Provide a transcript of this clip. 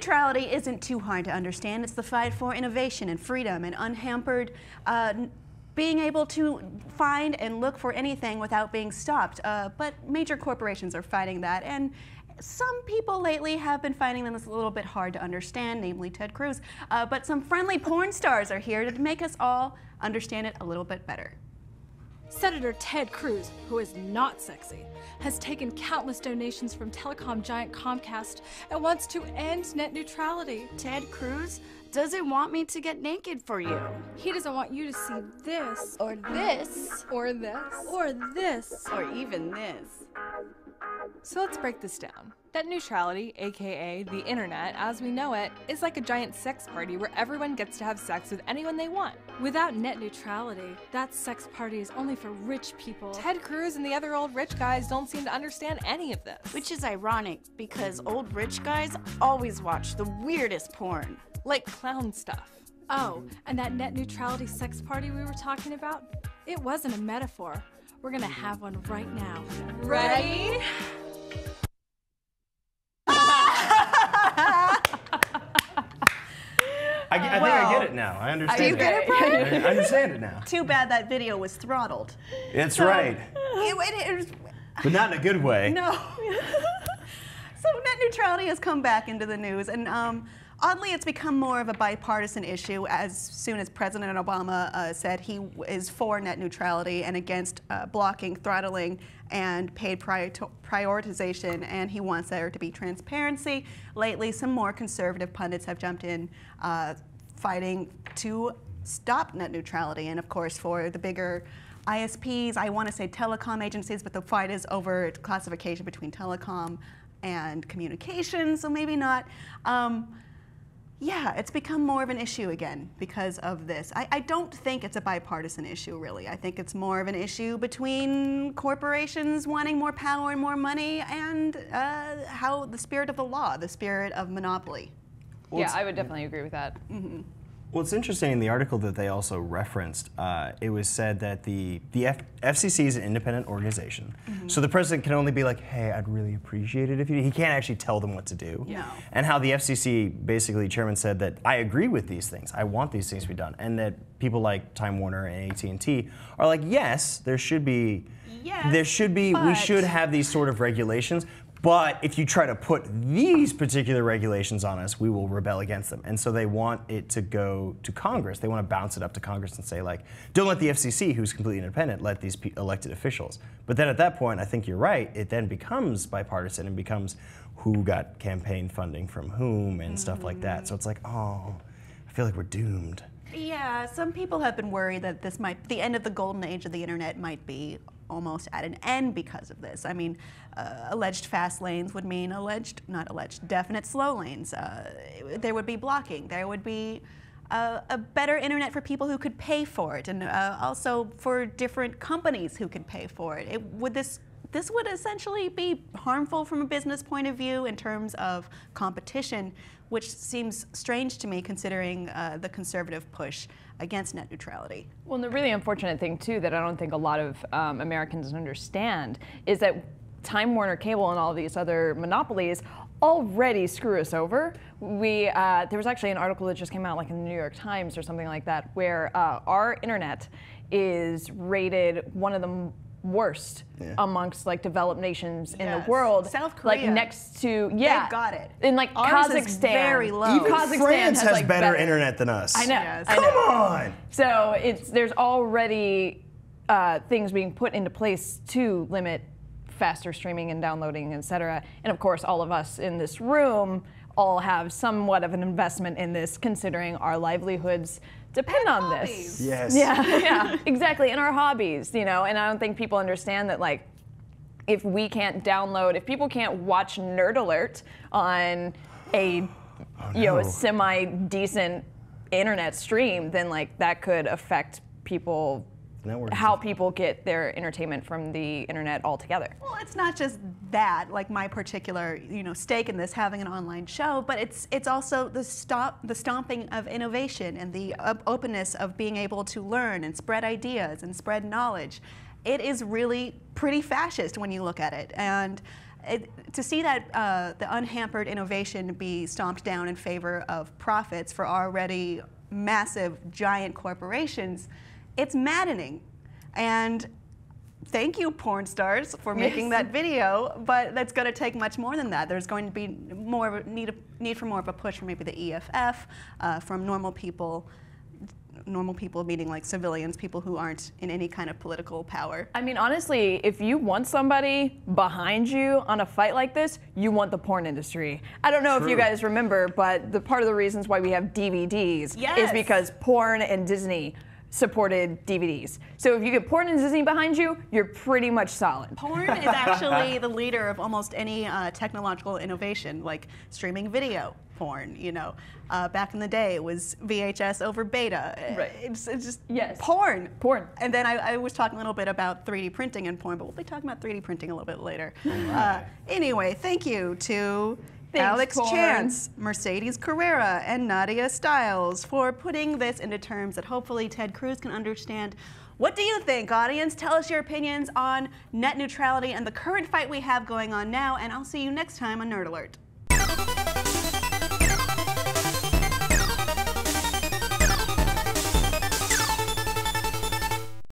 neutrality isn't too hard to understand. It's the fight for innovation and freedom and unhampered being able to find and look for anything without being stopped. But major corporations are fighting that, and some people lately have been finding them a little bit hard to understand, namely Ted Cruz. But some friendly porn stars are here to make us all understand it a little bit better. Senator Ted Cruz, who is not sexy, has taken countless donations from telecom giant Comcast and wants to end net neutrality. Ted Cruz doesn't want me to get naked for you. He doesn't want you to see this, Or this. or this, or this. Or even this. So let's break this down. Net neutrality, aka the internet as we know it, is like a giant sex party where everyone gets to have sex with anyone they want. Without net neutrality, that sex party is only for rich people. Ted Cruz and the other old rich guys don't seem to understand any of this. Which is ironic because old rich guys always watch the weirdest porn. Like clown stuff. Oh, and that net neutrality sex party we were talking about? It wasn't a metaphor. We're gonna have one right now. Ready? I think I get it now. I understand Do you get it, Bryan? I understand it now. Too bad that video was throttled. It's right. It was, But not in a good way. no. So net neutrality has come back into the news, and oddly, it's become more of a bipartisan issue as soon as President Obama said he is for net neutrality and against blocking, throttling, and paid prioritization, and he wants there to be transparency. Lately, some more conservative pundits have jumped in fighting to stop net neutrality, and of course, for the bigger ISPs, I want to say telecom agencies, but the fight is over classification between telecom and communications, so maybe not. Yeah, it's become more of an issue again because of this. I don't think it's a bipartisan issue, really. I think it's more of an issue between corporations wanting more power and more money and how the spirit of the law, the spirit of monopoly. Well, Yeah, I would definitely agree with that. Mm-hmm. Well, it's interesting in the article that they also referenced, it was said that the FCC is an independent organization. Mm-hmm. So the president can only be like, hey, I'd really appreciate it if you, he can't actually tell them what to do. No. And how the FCC, basically, chairman said that I agree with these things. I want these things to be done. And that people like Time Warner and AT&T are like, yes, there should be, we should have these sort of regulations. But if you try to put these particular regulations on us, we will rebel against them. And so they want it to go to Congress. They want to bounce it up to Congress and say, like, don't let the FCC, who's completely independent, let these elected officials. But then at that point, I think you're right, it then becomes bipartisan and becomes who got campaign funding from whom and stuff like that. So it's like, oh, I feel like we're doomed. Yeah, some people have been worried that this might, the end of the golden age of the internet might be almost at an end because of this. I mean, alleged fast lanes would mean definite slow lanes. There would be blocking. There would be a better internet for people who could pay for it, and also for different companies who could pay for it. This would essentially be harmful from a business point of view in terms of competition, which seems strange to me considering the conservative push against net neutrality. Well, and the really unfortunate thing, too, that I don't think a lot of Americans understand is that Time Warner Cable and all of these other monopolies already screw us over. There was actually an article that just came out, like in the New York Times or something like that, where our internet is rated one of the worst amongst like developed nations in the world. South Korea, like next to they've got it. In like Ours Kazakhstan, is very low. Even Kazakhstan France has like, better internet than us. I know. Yes. I know. Come on. So there's already things being put into place to limit faster streaming and downloading, etc. And of course, all of us in this room all have somewhat of an investment in this, considering our livelihoods depend on this. Yes. Yeah, exactly. And our hobbies, you know. And I don't think people understand that, like, if we can't download, if people can't watch Nerd Alert on a, a semi-decent internet stream, then like that could affect people. How people get their entertainment from the internet altogether. Well, It's not just that, like my particular, stake in this, having an online show, but it's also the stomping of innovation and the openness of being able to learn and spread ideas and spread knowledge. It is really pretty fascist when you look at it, and to see that the unhampered innovation be stomped down in favor of profits for already massive, giant corporations, it's maddening. And thank you, porn stars, for making that video, but that's going to take much more than that. There's going to be more of a need for more of a push from maybe the EFF, from normal people meaning like civilians, people who aren't in any kind of political power. I mean, honestly, if you want somebody behind you on a fight like this, you want the porn industry. I don't know if you guys remember, but part of the reasons why we have DVDs is because porn and Disney supported DVDs. So if you get porn and Disney behind you, you're pretty much solid. Porn is actually the leader of almost any technological innovation, like streaming video porn, you know. Back in the day, it was VHS over beta. Right. It's just porn. Porn. And then I was talking a little bit about 3D printing and porn, but we'll be talking about 3D printing a little bit later. Anyway, thank you to Alex porn. Chance, Mercedes Carrera, and Nadia Stiles for putting this into terms that hopefully Ted Cruz can understand. What do you think, audience? Tell us your opinions on net neutrality and the current fight we have going on now, and I'll see you next time on Nerd Alert.